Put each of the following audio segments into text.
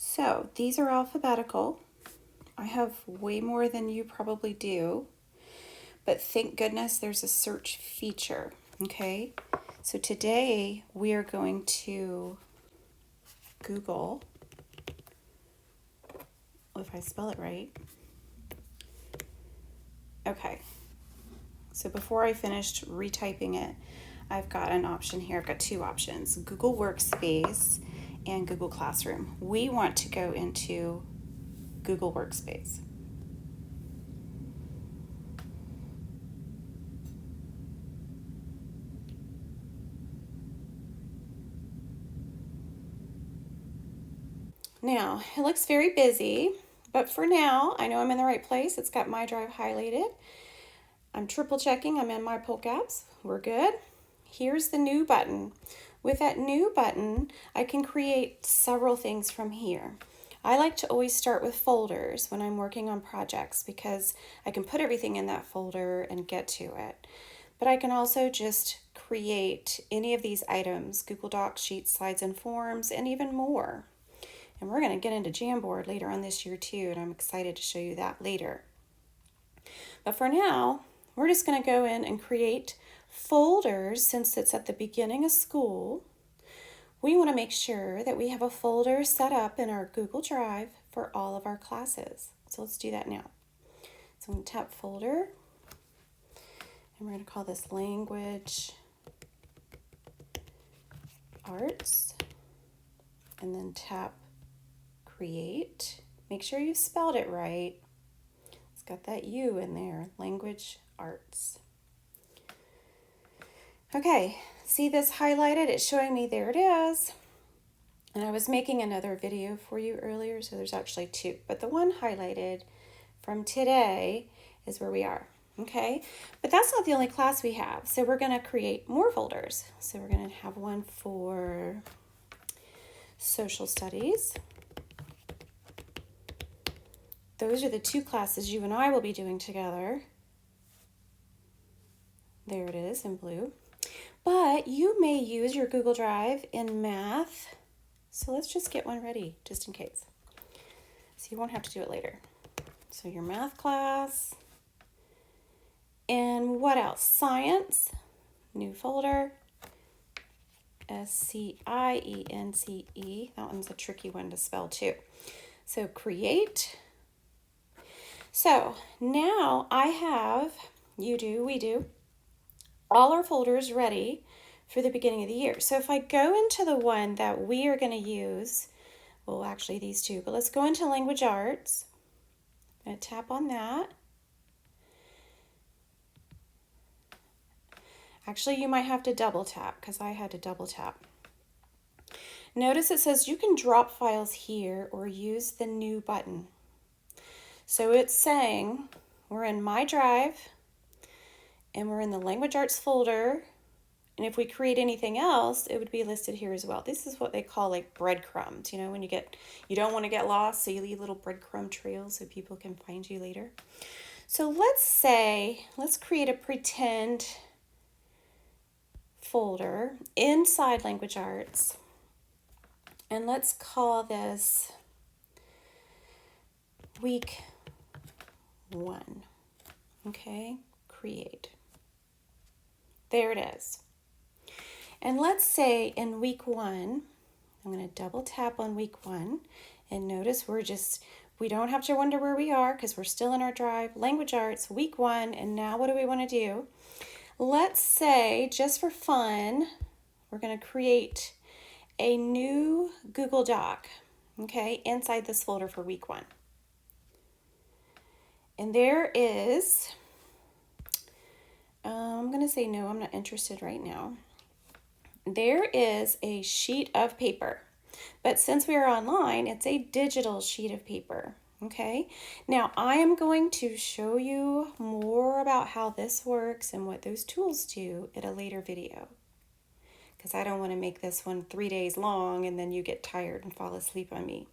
So these are alphabetical. I have way more than you probably do, but thank goodness there's a search feature, okay? So today we are going to Google, if I spell it right. Okay, so before I finished retyping it, I've got an option here. I've got two options, Google Workspace and Google Classroom. We want to go into Google Workspace. Now, it looks very busy, but for now, I know I'm in the right place. It's got My Drive highlighted. I'm triple checking I'm in my PoleCaps. We're good. Here's the new button. With that new button, I can create several things from here. I like to always start with folders when I'm working on projects because I can put everything in that folder and get to it. But I can also just create any of these items, Google Docs, Sheets, Slides, and Forms, and even more. And we're going to get into Jamboard later on this year too, and I'm excited to show you that later. But for now, we're just going to go in and create folders. Since it's at the beginning of school, we want to make sure that we have a folder set up in our Google Drive for all of our classes. So let's do that now. So I'm going to tap Folder, and we're going to call this Language Arts, and then tap Create. Make sure you spelled it right. It's got that U in there, Language Arts. Okay, see this highlighted? It's showing me there it is. And I was making another video for you earlier, so there's actually two. But the one highlighted from today is where we are, okay? But that's not the only class we have. So we're gonna create more folders. So we're gonna have one for Social Studies. Those are the two classes you and I will be doing together. There it is in blue. But you may use your Google Drive in math. So let's just get one ready just in case. So you won't have to do it later. So your math class. And what else? Science, new folder. SCIENCE. That one's a tricky one to spell too. So create. So now I have, we do, all our folders ready for the beginning of the year. So if I go into the one that we are going to use, well, actually these two, but let's go into Language Arts. I'm going to tap on that. Actually, you might have to double tap because I had to double tap. Notice it says you can drop files here or use the new button. So it's saying we're in My Drive and we're in the Language Arts folder. And if we create anything else, it would be listed here as well. This is what they call like breadcrumbs. You know, when you don't want to get lost, so you leave little breadcrumb trails so people can find you later. So let's create a pretend folder inside Language Arts. And let's call this Week 1. Okay, create. There it is. And let's say in Week 1, I'm going to double tap on Week 1, and notice we don't have to wonder where we are because we're still in our drive. Language Arts, Week 1, and now what do we want to do? Let's say, just for fun, we're going to create a new Google Doc, okay, inside this folder for Week 1. And there is, I'm going to say no, I'm not interested right now. There is a sheet of paper, but since we are online, it's a digital sheet of paper, okay? Now, I am going to show you more about how this works and what those tools do in a later video, because I don't want to make this one 3 days long and then you get tired and fall asleep on me.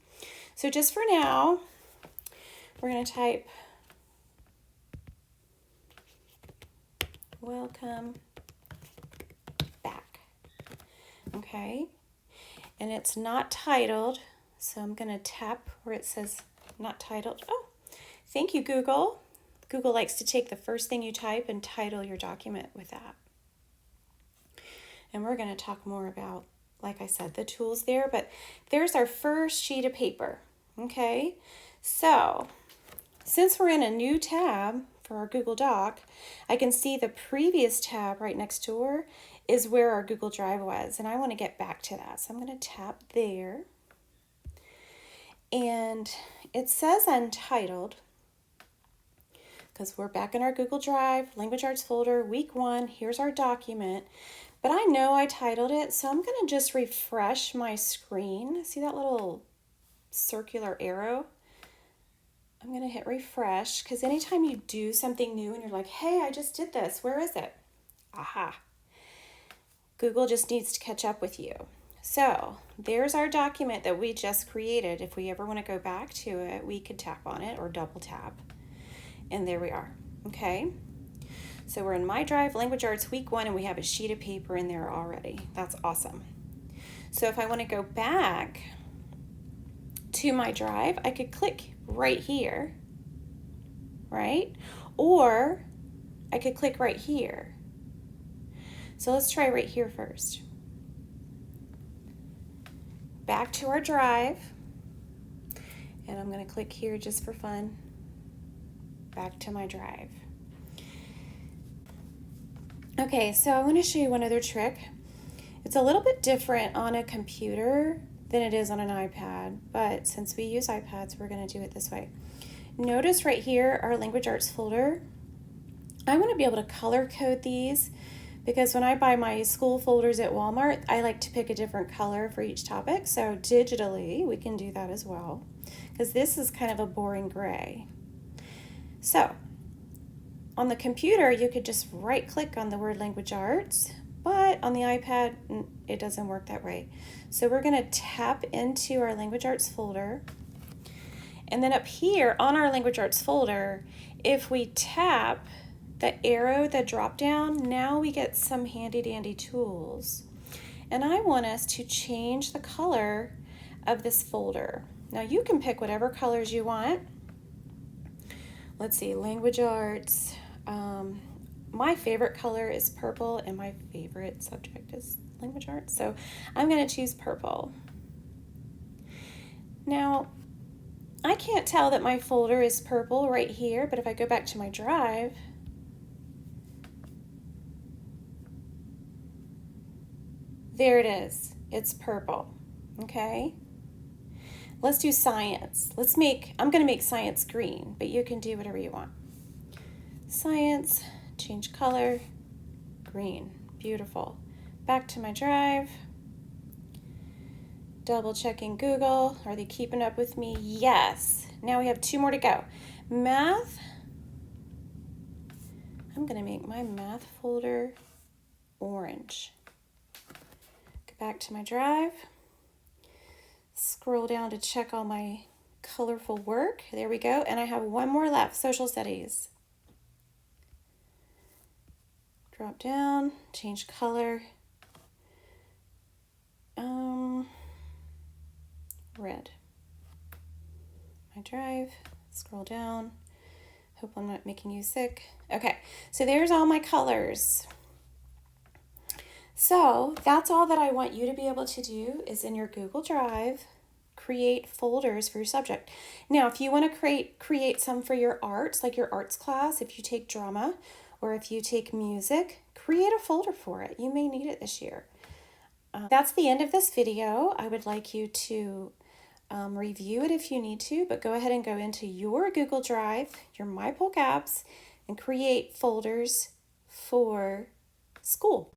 So just for now, we're going to type welcome back, okay? And it's not titled, So I'm going to tap where it says not titled. Oh, thank you, Google. Google likes to take the first thing you type and title your document with that. And we're going to talk more about, like I said, the tools there, but there's our first sheet of paper. Okay, so since we're in a new tab for our Google Doc, I can see the previous tab right next door is where our Google Drive was, and I want to get back to that. So I'm going to tap there, and it says Untitled because we're back in our Google Drive, Language Arts folder, week 1. Here's our document, but I know I titled it, so I'm going to just refresh my screen. See that little circular arrow? I'm going to hit refresh because anytime you do something new and you're like, hey, I just did this, where is it? Aha. Google just needs to catch up with you. So there's our document that we just created. If we ever want to go back to it, we could tap on it or double tap. And there we are. Okay. So we're in My Drive, Language Arts Week 1, and we have a sheet of paper in there already. That's awesome. So if I want to go back to my drive, I could click right here, right? Or I could click right here. So let's try right here first. Back to our drive, and I'm going to click here just for fun. Back to my drive. Okay, so I want to show you one other trick. It's a little bit different on a computer than it is on an iPad, but since we use iPads, we're going to do it this way. Notice right here, our Language Arts folder. I want to be able to color code these because when I buy my school folders at Walmart, I like to pick a different color for each topic. So digitally, we can do that as well because this is kind of a boring gray. So on the computer, you could just right click on the word Language Arts, but on the iPad, it doesn't work that way. So we're going to tap into our Language Arts folder. And then up here on our Language Arts folder, if we tap the arrow, the drop down, now we get some handy dandy tools. And I want us to change the color of this folder. Now you can pick whatever colors you want. Let's see, Language Arts. My favorite color is purple and my favorite subject is Language Arts. So I'm going to choose purple. Now, I can't tell that my folder is purple right here, but if I go back to my drive, there it is. It's purple. Okay. Let's do science. I'm going to make science green, but you can do whatever you want. Science, change color, green. Beautiful. Back to my drive. Double checking Google. Are they keeping up with me? Yes. Now we have 2 more to go. Math. I'm going to make my math folder orange. Go back to my drive. Scroll down to check all my colorful work. There we go. And I have 1 more left, social studies. Drop down, change color. Red. My drive, scroll down. Hope I'm not making you sick. Okay, so there's all my colors. So that's all that I want you to be able to do is in your Google Drive, create folders for your subject. Now, if you want to create some for your arts, like your arts class, if you take drama or if you take music, create a folder for it. You may need it this year. That's the end of this video. I would like you to review it if you need to, but go ahead and go into your Google Drive, your MyPolk apps, and create folders for school.